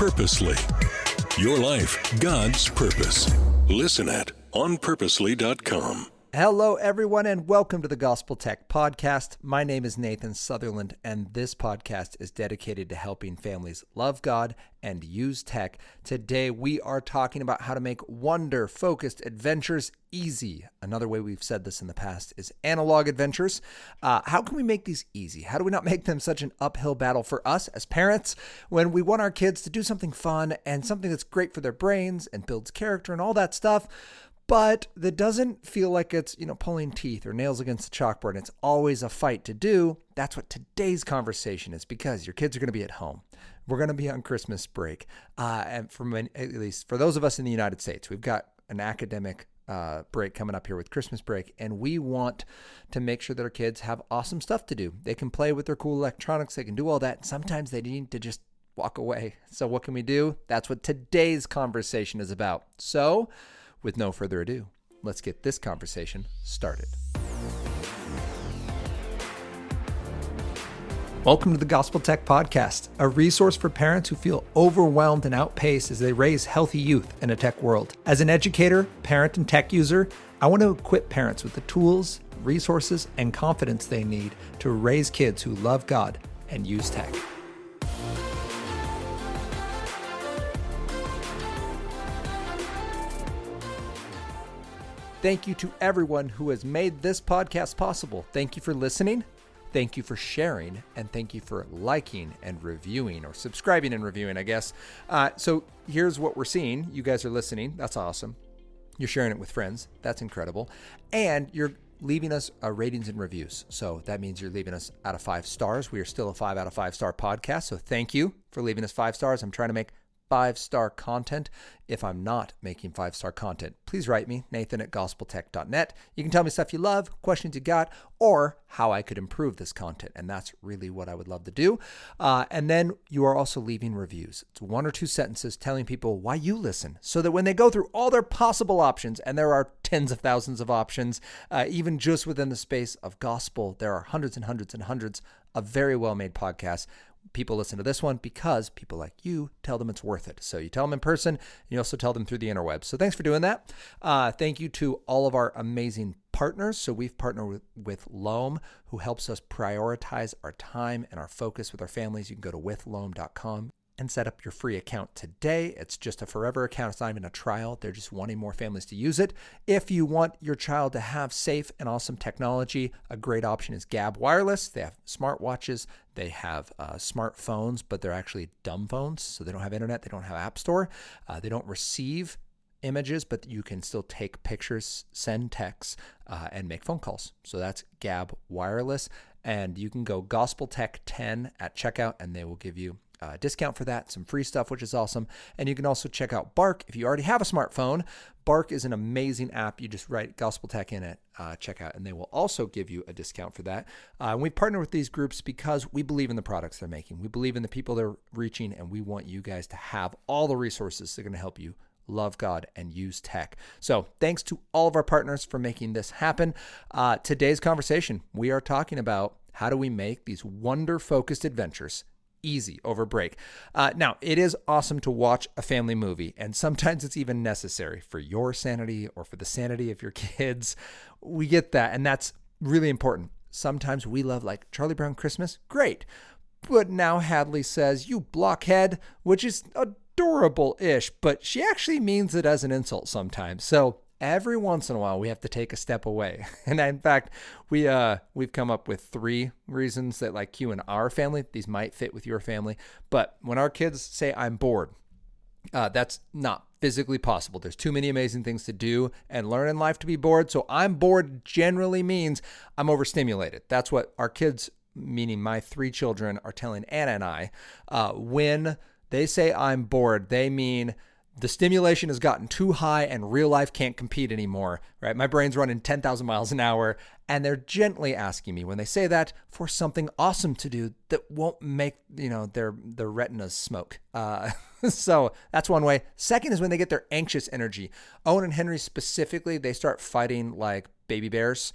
Purposely. Your life, God's purpose. Listen at onpurposely.com. Hello, everyone, and welcome to the Gospel Tech Podcast. My name is Nathan Sutherland, and this podcast is dedicated to helping families love God and use tech. Today, we are talking about how to make wonder-focused adventures easy. Another way we've said this in the past is analog adventures. How can we make these easy? How do we not make them such an uphill battle for us as parents when we want our kids to do something fun and something that's great for their brains and builds character and all that stuff? But that doesn't feel like it's, pulling teeth or nails against the chalkboard. And it's always a fight to do. That's what today's conversation is, because your kids are going to be at home. We're going to be on Christmas break. And at least for those of us in the United States, we've got an academic break coming up here with Christmas break. And we want to make sure that our kids have awesome stuff to do. They can play with their cool electronics. They can do all that. Sometimes they need to just walk away. So what can we do? That's what today's conversation is about. So with no further ado, let's get this conversation started. Welcome to the Gospel Tech Podcast, a resource for parents who feel overwhelmed and outpaced as they raise healthy youth in a tech world. As an educator, parent, and tech user, I want to equip parents with the tools, resources, and confidence they need to raise kids who love God and use tech. Thank you to everyone who has made this podcast possible. Thank you for listening. Thank you for sharing. And thank you for liking and reviewing, or subscribing and reviewing, I guess. So here's what we're seeing. You guys are listening. That's awesome. You're sharing it with friends. That's incredible. And you're leaving us ratings and reviews. So that means you're leaving us out of 5 stars. We are still a 5 out of 5 star podcast. So thank you for leaving us 5 stars. I'm trying to make 5-star content. If I'm not making 5-star content, please write me, nathan@gospeltech.net. You can tell me stuff you love, questions you got, or how I could improve this content. And that's really what I would love to do. And then you are also leaving reviews. It's 1 or 2 sentences telling people why you listen, so that when they go through all their possible options, and there are tens of thousands of options, even just within the space of gospel, there are hundreds and hundreds and hundreds of very well-made podcasts. People listen to this one because people like you tell them it's worth it. So you tell them in person, and you also tell them through the interwebs. So thanks for doing that. Thank you to all of our amazing partners. So we've partnered with Loam, who helps us prioritize our time and our focus with our families. You can go to withloam.com and set up your free account today. It's just a forever account. It's not even a trial. They're just wanting more families to use it. If you want your child to have safe and awesome technology, a great option is Gab Wireless. They have smartwatches. They have smartphones, but they're actually dumb phones. So they don't have internet. They don't have App Store. They don't receive images, but you can still take pictures, send texts, and make phone calls. So that's Gab Wireless. And you can go Gospel Tech 10 at checkout, and they will give you discount for that, some free stuff, which is awesome. And you can also check out Bark if you already have a smartphone. Bark is an amazing app. You just write Gospel Tech in at checkout, and they will also give you a discount for that. And we partner with these groups because we believe in the products they're making. We believe in the people they're reaching, and we want you guys to have all the resources that are going to help you love God and use tech. So thanks to all of our partners for making this happen. Today's conversation, we are talking about how do we make these wonder-focused adventures easy over break. Now, it is awesome to watch a family movie, and sometimes it's even necessary for your sanity or for the sanity of your kids. We get that, and that's really important. Sometimes we love, like, Charlie Brown Christmas. Great. But now Hadley says, "You blockhead," which is adorable-ish, but she actually means it as an insult sometimes. So every once in a while, we have to take a step away. And in fact, we've come up with 3 reasons that, like, you and our family, these might fit with your family. But when our kids say, "I'm bored," that's not physically possible. There's too many amazing things to do and learn in life to be bored. So "I'm bored" generally means I'm overstimulated. That's what our kids, meaning my 3 children, are telling Anna and I. When they say "I'm bored," they mean the stimulation has gotten too high and real life can't compete anymore, right? My brain's running 10,000 miles an hour, and they're gently asking me when they say that for something awesome to do that won't make, their retinas smoke. So that's one way. Second is when they get their anxious energy. Owen and Henry specifically, they start fighting like baby bears.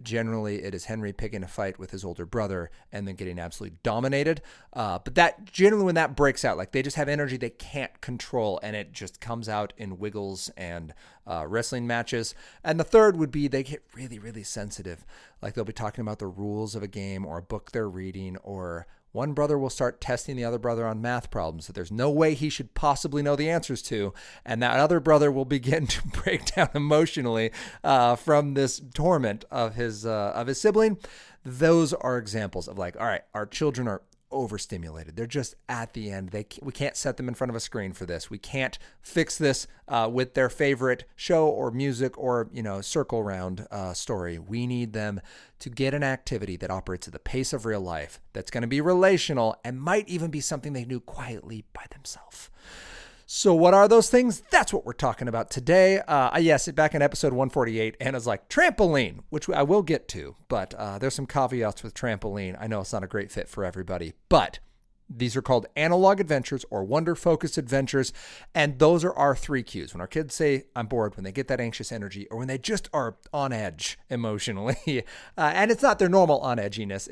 Generally, it is Henry picking a fight with his older brother and then getting absolutely dominated. But that generally, when that breaks out, like they just have energy they can't control, and it just comes out in wiggles and wrestling matches. And the third would be they get really, really sensitive. Like they'll be talking about the rules of a game or a book they're reading, or one brother will start testing the other brother on math problems that there's no way he should possibly know the answers to. And that other brother will begin to break down emotionally from this torment of his sibling. Those are examples of like, all right, our children are overstimulated. They're just at the end. We can't set them in front of a screen for this. We can't fix this with their favorite show or music or, circle round story. We need them to get an activity that operates at the pace of real life, that's going to be relational and might even be something they do quietly by themselves. So what are those things? That's what we're talking about today. Yes, back in episode 148, Anna's like, trampoline, which I will get to, but there's some caveats with trampoline. I know it's not a great fit for everybody, but these are called analog adventures or wonder-focused adventures, and those are our 3 cues. When our kids say, I'm bored, when they get that anxious energy, or when they just are on edge emotionally, and it's not their normal on edginess.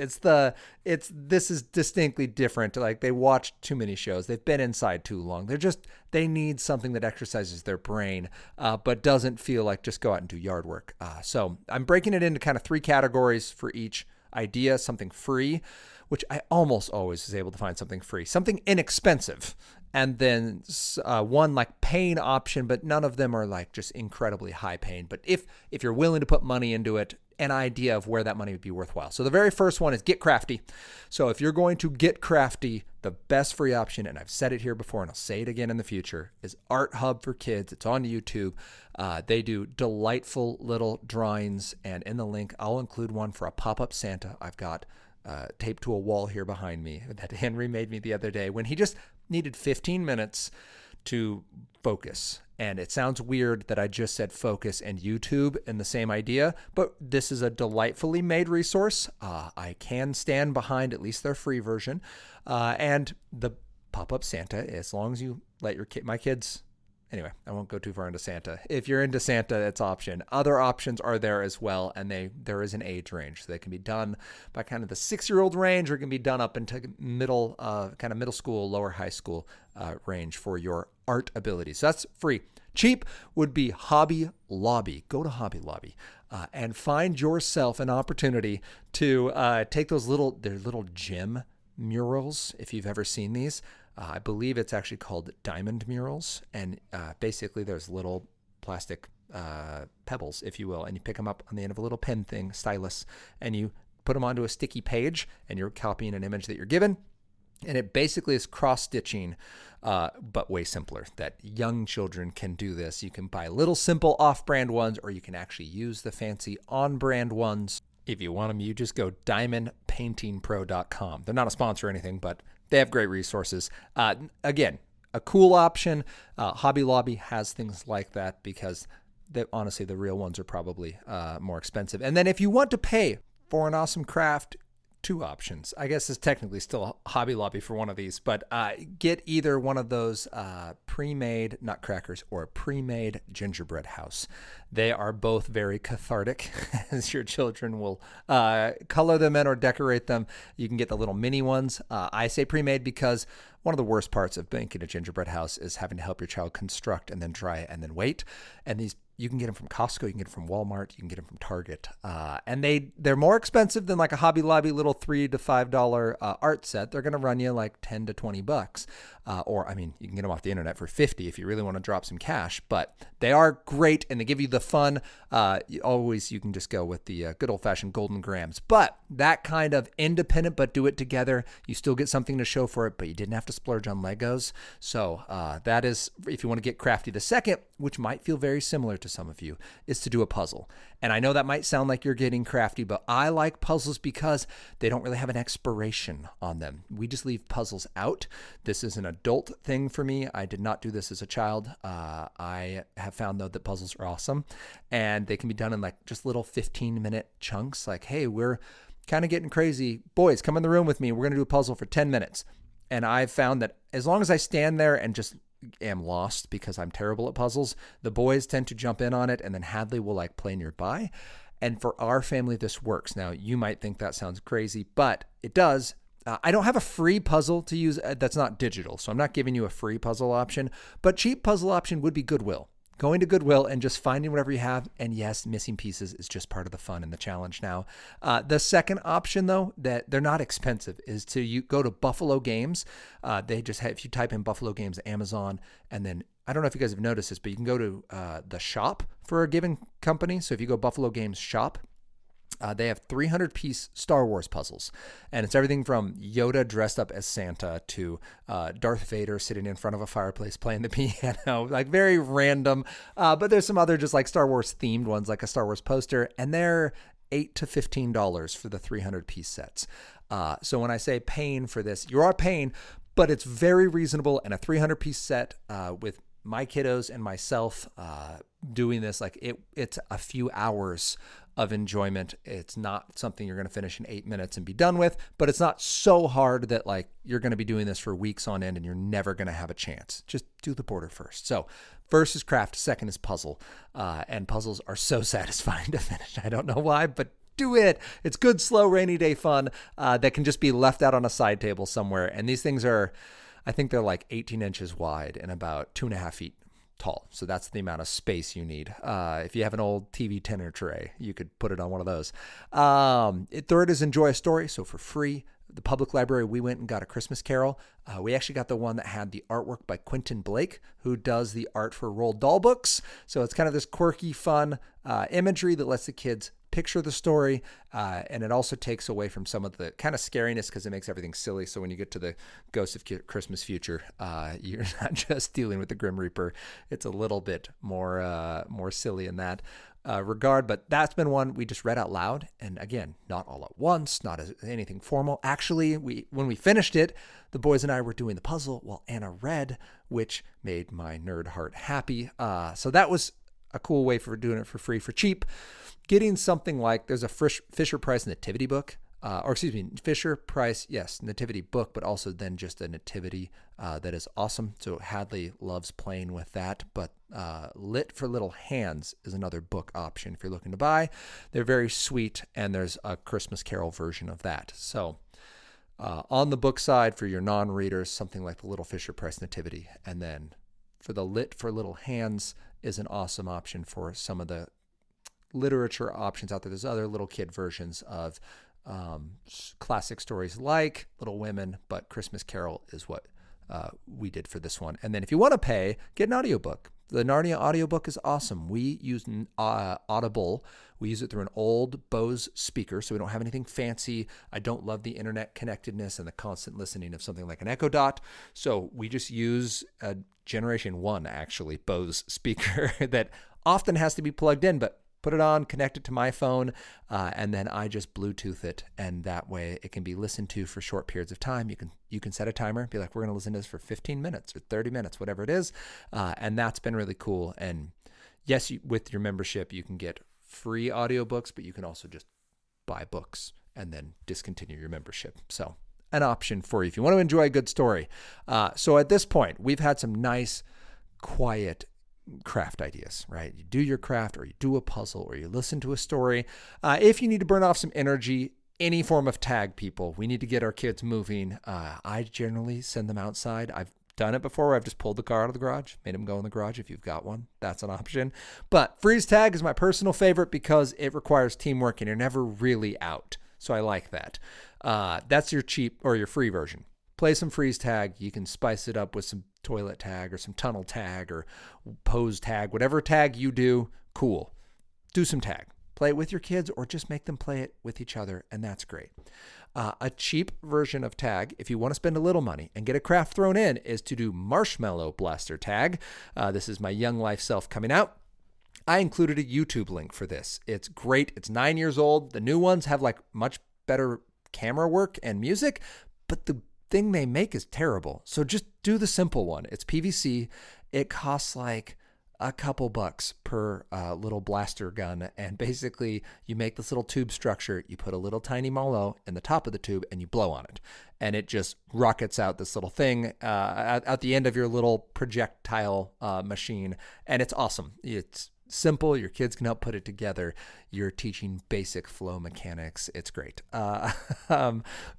This is distinctly different. Like they watch too many shows. They've been inside too long. They need something that exercises their brain, but doesn't feel like just go out and do yard work. So I'm breaking it into kind of 3 categories for each idea. Something free, which I almost always is able to find something free, something inexpensive, and then one like paying option, but none of them are like just incredibly high paying. But if you're willing to put money into it, an idea of where that money would be worthwhile. So the very first one is get crafty. So if you're going to get crafty, the best free option, and I've said it here before and I'll say it again in the future, is Art Hub for Kids. It's on YouTube. They do delightful little drawings, and in the link, I'll include one for a pop-up Santa I've got taped to a wall here behind me that Henry made me the other day when he just needed 15 minutes to focus. And it sounds weird that I just said focus and YouTube in the same idea, but this is a delightfully made resource. I can stand behind at least their free version. And the pop-up Santa, as long as you let my kids. Anyway, I won't go too far into Santa. If you're into Santa, it's option. Other options are there as well, and there is an age range. So they can be done by kind of the 6-year-old range, or it can be done up into middle school, lower high school range for your art abilities. So that's free. Cheap would be Hobby Lobby. Go to Hobby Lobby and find yourself an opportunity to take their little gym murals, if you've ever seen these. I believe it's actually called diamond murals. And basically there's little plastic pebbles, if you will, and you pick them up on the end of a little pen thing, stylus, and you put them onto a sticky page, and you're copying an image that you're given. And it basically is cross-stitching, but way simpler, that young children can do this. You can buy little simple off-brand ones, or you can actually use the fancy on-brand ones. If you want them, you just go diamondpaintingpro.com. They're not a sponsor or anything, but they have great resources. Again, a cool option. Hobby Lobby has things like that because honestly, the real ones are probably more expensive. And then if you want to pay for an awesome craft, 2 options. I guess it's technically still a Hobby Lobby for one of these, but get either one of those pre-made nutcrackers or a pre-made gingerbread house. They are both very cathartic, as your children will color them in or decorate them. You can get the little mini ones. I say pre-made because one of the worst parts of making a gingerbread house is having to help your child construct and then dry it and then wait. And these, you can get them from Costco, you can get them from Walmart, you can get them from Target. And they're more expensive than like a Hobby Lobby little $3 to $5 art set. They're going to run you like 10 to 20 bucks. Or, I mean, you can get them off the internet for 50 if you really want to drop some cash. But they are great, and they give you the fun. You can just go with the good old-fashioned golden grams. But that kind of independent, but do it together, you still get something to show for it, but you didn't have to splurge on Legos. So that is, if you want to get crafty. The second, which might feel very similar to some of you, is to do a puzzle. And I know that might sound like you're getting crafty, but I like puzzles because they don't really have an expiration on them. We just leave puzzles out. This is an adult thing for me. I did not do this as a child. I have found, though, that puzzles are awesome, and they can be done in like just little 15-minute chunks. Like, hey, we're kind of getting crazy. Boys, come in the room with me. We're going to do a puzzle for 10 minutes. And I've found that as long as I stand there and just am lost because I'm terrible at puzzles, the boys tend to jump in on it, and then Hadley will like play nearby. And for our family, this works. Now, you might think that sounds crazy, but it does. I don't have a free puzzle to use that's not digital, so I'm not giving you a free puzzle option, but cheap puzzle option would be Goodwill. Going to Goodwill and just finding whatever you have. And yes, missing pieces is just part of the fun and the challenge now. The second option, though, that they're not expensive, is you go to Buffalo Games. They just have, if you type in Buffalo Games, Amazon, and then I don't know if you guys have noticed this, but you can go to the shop for a given company. So if you go Buffalo Games shop, they have 300-piece Star Wars puzzles, and it's everything from Yoda dressed up as Santa to Darth Vader sitting in front of a fireplace playing the piano, like very random. But there's some other just like Star Wars themed ones, like a Star Wars poster, and they're $8 to $15 for the 300-piece sets. So when I say paying for this, you are paying, but it's very reasonable. And a 300-piece set with my kiddos and myself doing this, like it's a few hours of enjoyment. It's not something you're going to finish in 8 minutes and be done with, but it's not so hard that like you're going to be doing this for weeks on end and you're never going to have a chance. Just do the border first. So first is craft, second is puzzle. And puzzles are so satisfying to finish. I don't know why, but do it. It's good, slow, rainy day fun that can just be left out on a side table somewhere. And these things are, I think they're like 18 inches wide and about 2.5 feet tall. So that's the amount of space you need. If you have an old TV dinner tray, you could put it on one of those. Third is enjoy a story. So for free, the public library, we went and got A Christmas Carol. We actually got the one that had the artwork by Quentin Blake, who does the art for Roald Dahl books. So it's kind of this quirky, fun imagery that lets the kids picture the story, and it also takes away from some of the kind of scariness because it makes everything silly. So when you get to the Ghost of Christmas Future, you're not just dealing with the Grim Reaper. It's a little bit more silly in that regard. But that's been one we just read out loud, and again, not all at once, not as anything formal. Actually, when we finished it, the boys and I were doing the puzzle while Anna read, which made my nerd heart happy. So that was a cool way for doing it for free, for cheap. Getting something like, there's a Fisher-Price nativity book, Fisher-Price, yes, nativity book, but also then just a nativity that is awesome. So Hadley loves playing with that, but Lit for Little Hands is another book option if you're looking to buy. They're very sweet, and there's a Christmas Carol version of that. So on the book side, for your non-readers, something like the Little Fisher-Price nativity, and then for the Lit for Little Hands is an awesome option for some of the literature options out there. There's other little kid versions of classic stories like Little Women, but Christmas Carol is what we did for this one. And then if you want to pay, get an audiobook. The Narnia audiobook is awesome. We use Audible. We use it through an old Bose speaker, so we don't have anything fancy. I don't love the internet connectedness and the constant listening of something like an Echo Dot. So we just use a Generation 1, actually, Bose speaker that often has to be plugged in, but put it on, connect it to my phone, and then I just Bluetooth it, and that way it can be listened to for short periods of time. You can set a timer, be like, we're going to listen to this for 15 minutes or 30 minutes, whatever it is, and that's been really cool. And yes, with your membership, you can get free audiobooks, but you can also just buy books and then discontinue your membership. So an option for you if you want to enjoy a good story. So at this point, we've had some nice, quiet craft ideas, right? You do your craft, or you do a puzzle, or you listen to a story. If you need to burn off some energy, any form of tag, people, we need to get our kids moving. I generally send them outside. I've done it before where I've just pulled the car out of the garage, made them go in the garage. If you've got one, that's an option. But freeze tag is my personal favorite because it requires teamwork and you're never really out. So I like that. That's your cheap or your free version. Play some freeze tag. You can spice it up with some toilet tag or some tunnel tag or pose tag, whatever tag you do, cool. Do some tag. Play it with your kids or just make them play it with each other, and that's great. A cheap version of tag, if you want to spend a little money and get a craft thrown in, is to do Marshmallow Blaster tag. This is my young life self coming out. I included a YouTube link for this. It's great. It's 9 years old. The new ones have like much better camera work and music, but the thing they make is terrible. So just do the simple one. It's PVC. It costs like a couple bucks per little blaster gun. And basically you make this little tube structure. You put a little tiny mallow in the top of the tube and you blow on it. And it just rockets out this little thing at the end of your little projectile machine. And it's awesome. It's simple. Your kids can help put it together. You're teaching basic flow mechanics. It's great.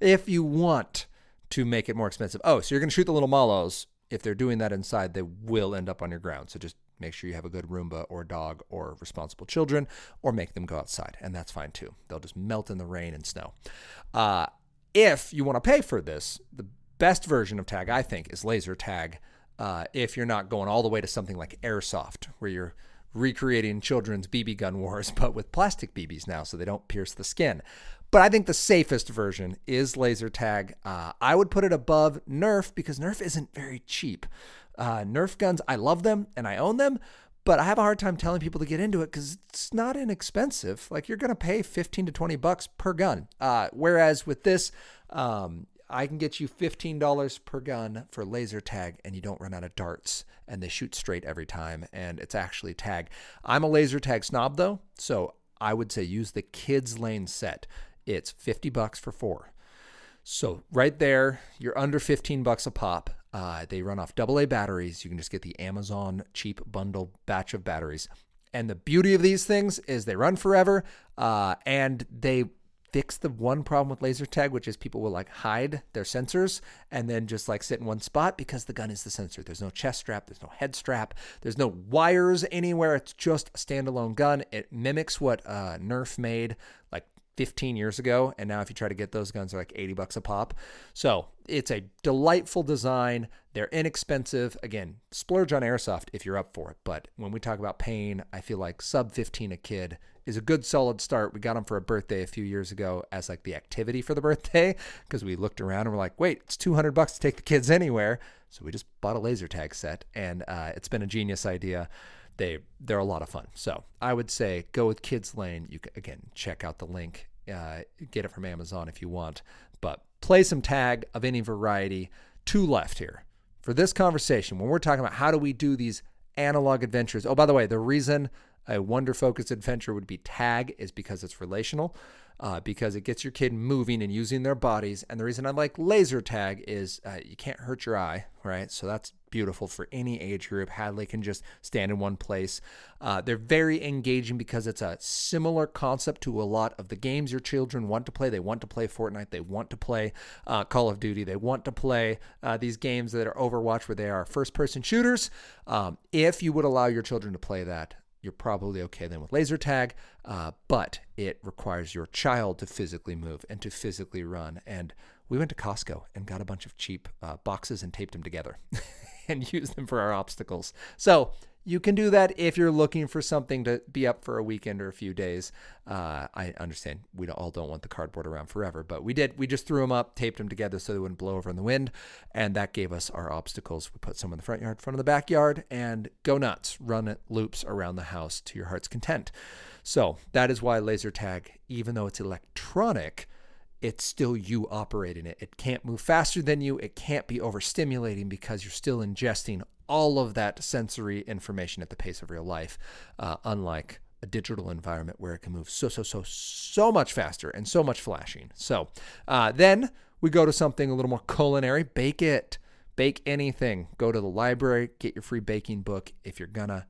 If you want to make it more expensive, so you're going to shoot the little mallows. If they're doing that inside, they will end up on your ground. So just make sure you have a good Roomba or dog or responsible children, or make them go outside, and that's fine too. They'll just melt in the rain and snow. If you want to pay for this, the best version of tag, I think, is laser tag. If you're not going all the way to something like airsoft, where you're recreating children's BB gun wars, but with plastic BBs now, so they don't pierce the skin. But I think the safest version is laser tag. I would put it above Nerf, because Nerf isn't very cheap. Nerf guns, I love them and I own them, but I have a hard time telling people to get into it because it's not inexpensive. Like, you're going to pay $15 to $20 per gun. Whereas with this, I can get you $15 per gun for laser tag, and you don't run out of darts, and they shoot straight every time, and it's actually tag. I'm a laser tag snob though, so I would say use the kids lane set. It's $50 for 4. So right there, you're under $15 a pop. They run off AA batteries. You can just get the Amazon cheap bundle batch of batteries. And the beauty of these things is they run forever, and they fix the one problem with laser tag, which is people will like hide their sensors and then just like sit in one spot, because the gun is the sensor. There's no chest strap. There's no head strap. There's no wires anywhere. It's just a standalone gun. It mimics what Nerf made like 15 years ago. And now if you try to get those guns, they're like $80 a pop. So it's a delightful design. They're inexpensive. Again, splurge on airsoft if you're up for it. But when we talk about paying, I feel like sub 15 a kid is a good solid start. We got them for a birthday a few years ago as like the activity for the birthday, because we looked around and we're like, wait, it's $200 to take the kids anywhere. So we just bought a laser tag set, and it's been a genius idea. They're a lot of fun. So I would say go with Kids Lane. You can, again, check out the link, get it from Amazon if you want, but play some tag of any variety. 2 left here for this conversation when we're talking about how do we do these analog adventures. Oh, by the way, the reason a wonder-focused adventure would be tag is because it's relational, because it gets your kid moving and using their bodies. And the reason I like laser tag is you can't hurt your eye, right? So that's beautiful for any age group. Hadley can just stand in one place. They're very engaging because it's a similar concept to a lot of the games your children want to play. They want to play Fortnite. They want to play Call of Duty. They want to play these games that are Overwatch, where they are first-person shooters. If you would allow your children to play that, you're probably okay then with laser tag, but it requires your child to physically move and to physically run. And we went to Costco and got a bunch of cheap boxes and taped them together and used them for our obstacles. So you can do that if you're looking for something to be up for a weekend or a few days. I understand we all don't want the cardboard around forever, but we did. We just threw them up, taped them together so they wouldn't blow over in the wind, and that gave us our obstacles. We put some in the front yard, front of the backyard, and go nuts. Run it loops around the house to your heart's content. So that is why laser tag, even though it's electronic, it's still you operating it. It can't move faster than you. It can't be overstimulating because you're still ingesting all of that sensory information at the pace of real life, unlike a digital environment where it can move so much faster and so much flashing. So then we go to something a little more culinary. Bake it. Bake anything. Go to the library, get your free baking book. If you're gonna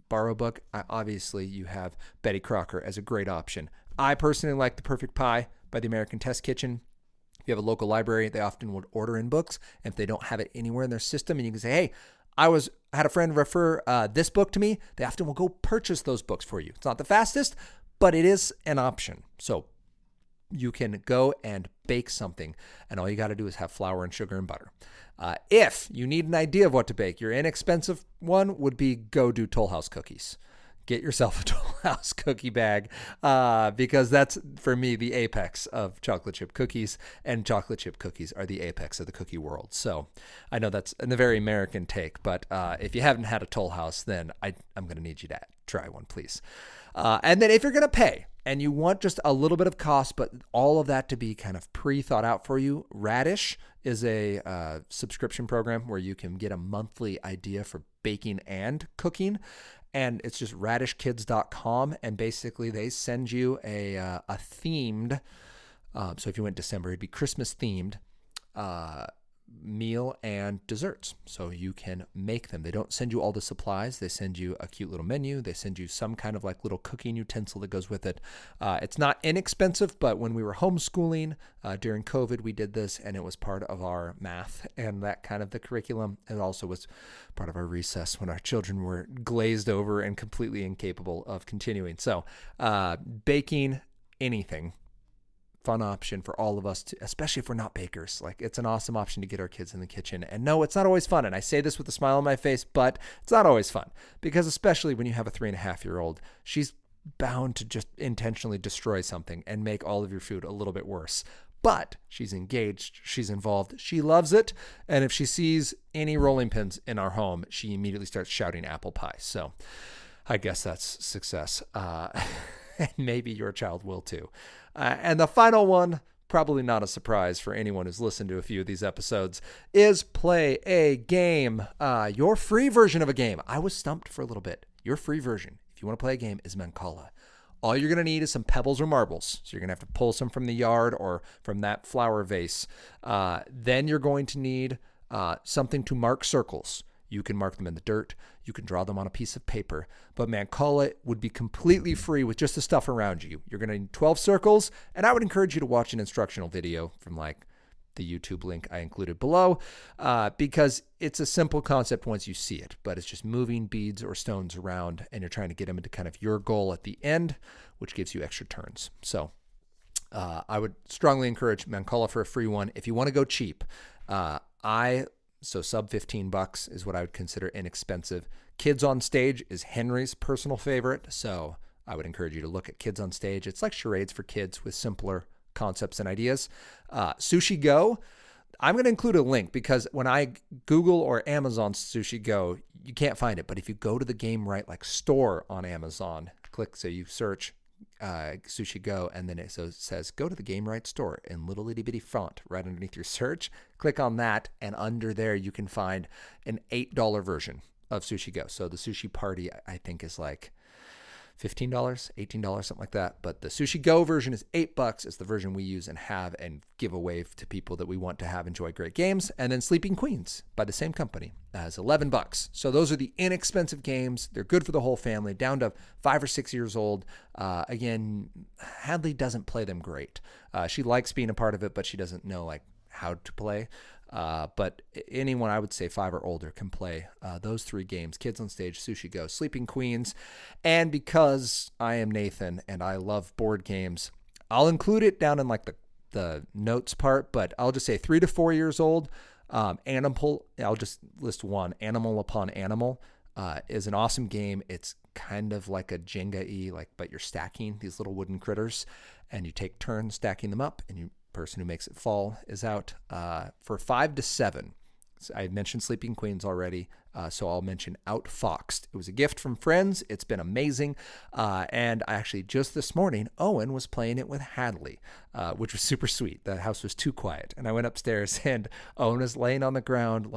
borrow a book, obviously you have Betty Crocker as a great option. I personally like The Perfect Pie by the American Test Kitchen. If you have a local library, they often would order in books. And if they don't have it anywhere in their system, and you can say, hey, I had a friend refer this book to me, they often will go purchase those books for you. It's not the fastest, but it is an option. So you can go and bake something, and all you got to do is have flour and sugar and butter. If you need an idea of what to bake, your inexpensive one would be go do Toll House cookies. Get yourself a Toll House cookie bag, because that's, for me, the apex of chocolate chip cookies, and chocolate chip cookies are the apex of the cookie world. So I know that's a very American take, but if you haven't had a Toll House, then I'm going to need you to try one, please. And then if you're going to pay and you want just a little bit of cost, but all of that to be kind of pre-thought out for you, Radish is a subscription program where you can get a monthly idea for baking and cooking. And it's just radishkids.com. And basically they send you a themed, so if you went December, it'd be Christmas themed, meal and desserts. So you can make them. They don't send you all the supplies. They send you a cute little menu. They send you some kind of like little cooking utensil that goes with it. It's not inexpensive, but when we were homeschooling during COVID, we did this, and it was part of our math and that kind of the curriculum. It also was part of our recess when our children were glazed over and completely incapable of continuing. So baking anything, fun option for all of us, especially if we're not bakers. Like, it's an awesome option to get our kids in the kitchen. And no, it's not always fun. And I say this with a smile on my face, but it's not always fun, because especially when you have a 3.5-year-old, she's bound to just intentionally destroy something and make all of your food a little bit worse. But she's engaged, she's involved, she loves it. And if she sees any rolling pins in our home, she immediately starts shouting apple pie. So I guess that's success. And maybe your child will too. And the final one, probably not a surprise for anyone who's listened to a few of these episodes, is play a game. Your free version of a game. I was stumped for a little bit. Your free version, if you want to play a game, is Mancala. All you're going to need is some pebbles or marbles. So you're going to have to pull some from the yard or from that flower vase. Then you're going to need something to mark circles. You can mark them in the dirt. You can draw them on a piece of paper. But Mancala would be completely free with just the stuff around you. You're going to need 12 circles, and I would encourage you to watch an instructional video from like the YouTube link I included below, because it's a simple concept once you see it, but it's just moving beads or stones around, and you're trying to get them into kind of your goal at the end, which gives you extra turns. So I would strongly encourage Mancala for a free one. If you want to go cheap, so sub $15 is what I would consider inexpensive. Kids on Stage is Henry's personal favorite, so I would encourage you to look at Kids on Stage. It's like charades for kids with simpler concepts and ideas. Sushi Go, I'm going to include a link, because when I Google or Amazon Sushi Go, you can't find it. But if you go to the Game Right like store on Amazon, so you search Sushi Go, and then it says go to the Game Right store in little itty bitty font right underneath your search. Click on that, and under there you can find an $8 version of Sushi Go. So the Sushi Party, I think, is like $15, $18, something like that. But the Sushi Go version is $8. It's the version we use and have and give away to people that we want to have enjoy great games. And then Sleeping Queens by the same company is $11. So those are the inexpensive games. They're good for the whole family, down to 5 or 6 years old. Again, Hadley doesn't play them great. She likes being a part of it, but she doesn't know like how to play. But anyone, I would say 5 or older, can play those 3 games: Kids on Stage, Sushi Go, Sleeping Queens. And because I am Nathan and I love board games, I'll include it down in like the notes part, but I'll just say 3 to 4 years old. Animal, I'll just list one. Animal Upon Animal is an awesome game. It's kind of like a Jenga-y, but you're stacking these little wooden critters, and you take turns stacking them up, and you person who makes it fall is out. For 5 to 7, so I mentioned Sleeping Queens already, so I'll mention Outfoxed. It was a gift from friends. It's been amazing, and I actually just this morning, Owen was playing it with Hadley, which was super sweet. The house was too quiet, and I went upstairs, and Owen was laying on the ground,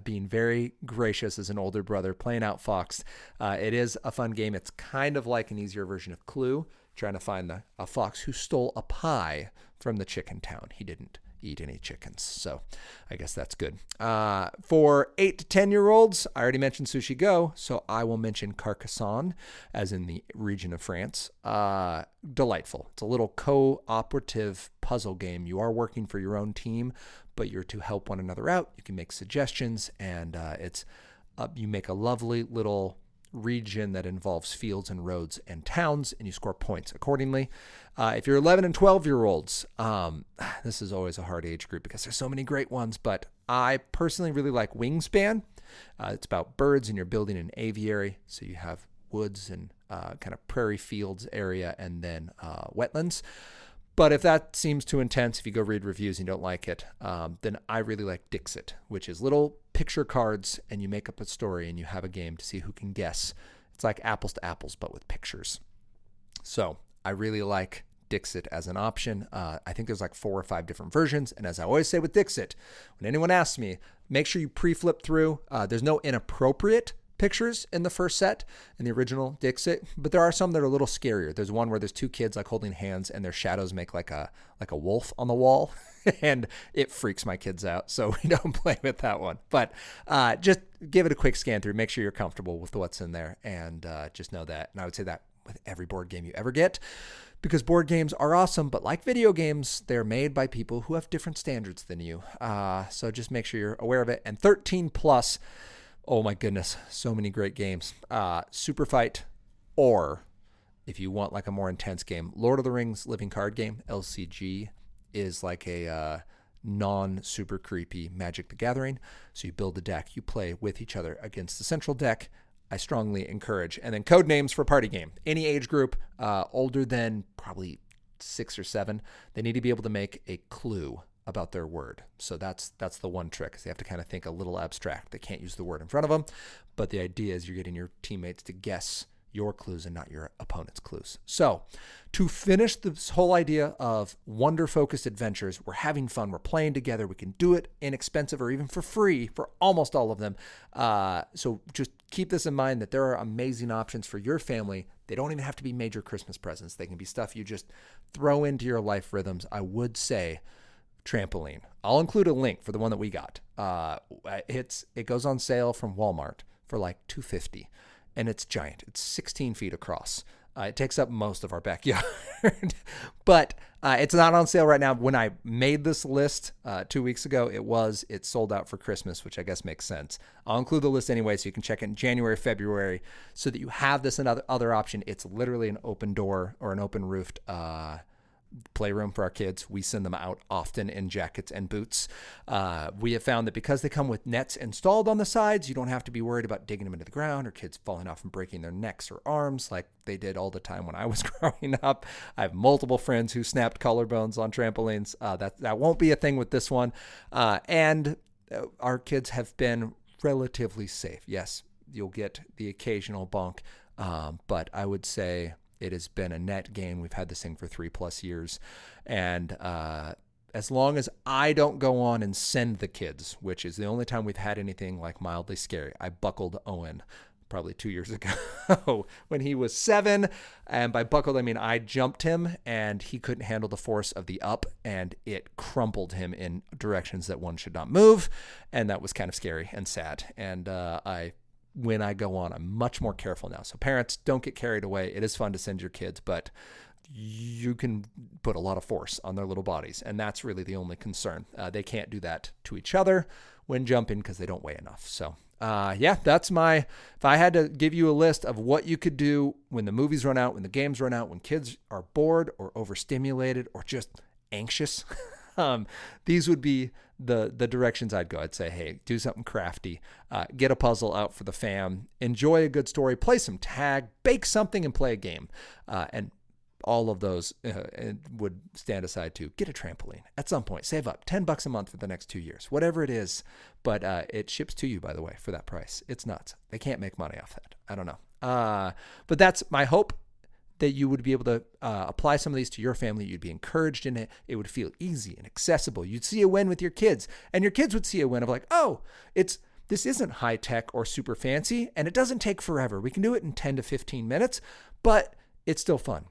being very gracious as an older brother, playing Outfoxed. It is a fun game. It's kind of like an easier version of Clue, trying to find a fox who stole a pie from the chicken town. He didn't eat any chickens, so I guess that's good. For 8 to 10-year-olds, I already mentioned Sushi Go, so I will mention Carcassonne, as in the region of France. Delightful. It's a little cooperative puzzle game. You are working for your own team, but you're to help one another out. You can make suggestions, and you make a lovely little region that involves fields and roads and towns, and you score points accordingly. If you're 11 and 12-year-olds, this is always a hard age group because there's so many great ones, but I personally really like Wingspan. It's about birds, and you're building an aviary, so you have woods and kind of prairie fields area, and then wetlands. But if that seems too intense, if you go read reviews and you don't like it, then I really like Dixit, which is little picture cards, and you make up a story, and you have a game to see who can guess. It's like Apples to Apples, but with pictures. So I really like Dixit as an option. I think there's like 4 or 5 different versions. And as I always say with Dixit, when anyone asks me, make sure you pre-flip through. There's no inappropriate pictures in the first set, in the original Dixit, but there are some that are a little scarier. There's one where there's two kids like holding hands and their shadows make like a wolf on the wall, and it freaks my kids out, so we don't play with that one. But just give it a quick scan through, make sure you're comfortable with what's in there, and just know that. And I would say that with every board game you ever get, because board games are awesome, but like video games, they're made by people who have different standards than you. So just make sure you're aware of it. And 13 plus, oh my goodness, so many great games. Super Fight, or if you want like a more intense game, Lord of the Rings Living Card Game, LCG, is like a non-super creepy Magic the Gathering. So you build a deck, you play with each other against the central deck. I strongly encourage. And then code names for party game. Any age group older than probably 6 or 7, they need to be able to make a clue about their word. So that's the one trick. They have to kind of think a little abstract. They can't use the word in front of them, but the idea is you're getting your teammates to guess your clues and not your opponent's clues. So to finish this whole idea of wonder-focused adventures, we're having fun, we're playing together, we can do it inexpensive or even for free for almost all of them. So just keep this in mind that there are amazing options for your family. They don't even have to be major Christmas presents. They can be stuff you just throw into your life rhythms. I would say trampoline. I'll include a link for the one that we got. It goes on sale from Walmart for like $250. And it's giant. It's 16 feet across. It takes up most of our backyard. But it's not on sale right now. When I made this list 2 weeks ago, it sold out for Christmas, which I guess makes sense. I'll include the list anyway, so you can check it in January, February, so that you have this another option. It's literally an open door or an open roofed playroom for our kids. We send them out often in jackets and boots. We have found that because they come with nets installed on the sides, you don't have to be worried about digging them into the ground or kids falling off and breaking their necks or arms like they did all the time when I was growing up. I have multiple friends who snapped collarbones on trampolines. That won't be a thing with this one. And our kids have been relatively safe. Yes, you'll get the occasional bonk, but I would say it has been a net gain. We've had this thing for 3+ years. And as long as I don't go on and send the kids, which is the only time we've had anything like mildly scary. I buckled Owen probably 2 years ago when he was 7. And by buckled, I mean I jumped him and he couldn't handle the force of the up, and it crumpled him in directions that one should not move. And that was kind of scary and sad. And when I go on, I'm much more careful now. So parents, don't get carried away. It is fun to send your kids, but you can put a lot of force on their little bodies. And that's really the only concern. They can't do that to each other when jumping because they don't weigh enough. So that's if I had to give you a list of what you could do when the movies run out, when the games run out, when kids are bored or overstimulated or just anxious, these would be the directions I'd go. I'd say, hey, do something crafty, get a puzzle out for the fam, enjoy a good story, play some tag, bake something and play a game. And all of those would stand aside to get a trampoline at some point. Save up $10 a month for the next 2 years, whatever it is. But it ships to you, by the way, for that price. It's nuts. They can't make money off that. I don't know. But that's my hope, that you would be able to apply some of these to your family. You'd be encouraged in it. It would feel easy and accessible. You'd see a win with your kids, and your kids would see a win of like, oh, this isn't high tech or super fancy, and it doesn't take forever. We can do it in 10 to 15 minutes, but it's still fun.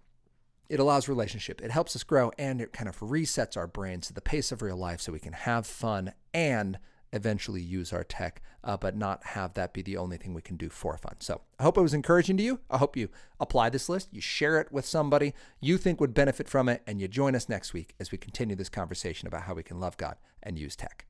It allows relationship. It helps us grow, and it kind of resets our brains to the pace of real life so we can have fun and eventually use our tech, but not have that be the only thing we can do for fun. So I hope it was encouraging to you. I hope you apply this list, you share it with somebody you think would benefit from it, and you join us next week as we continue this conversation about how we can love God and use tech.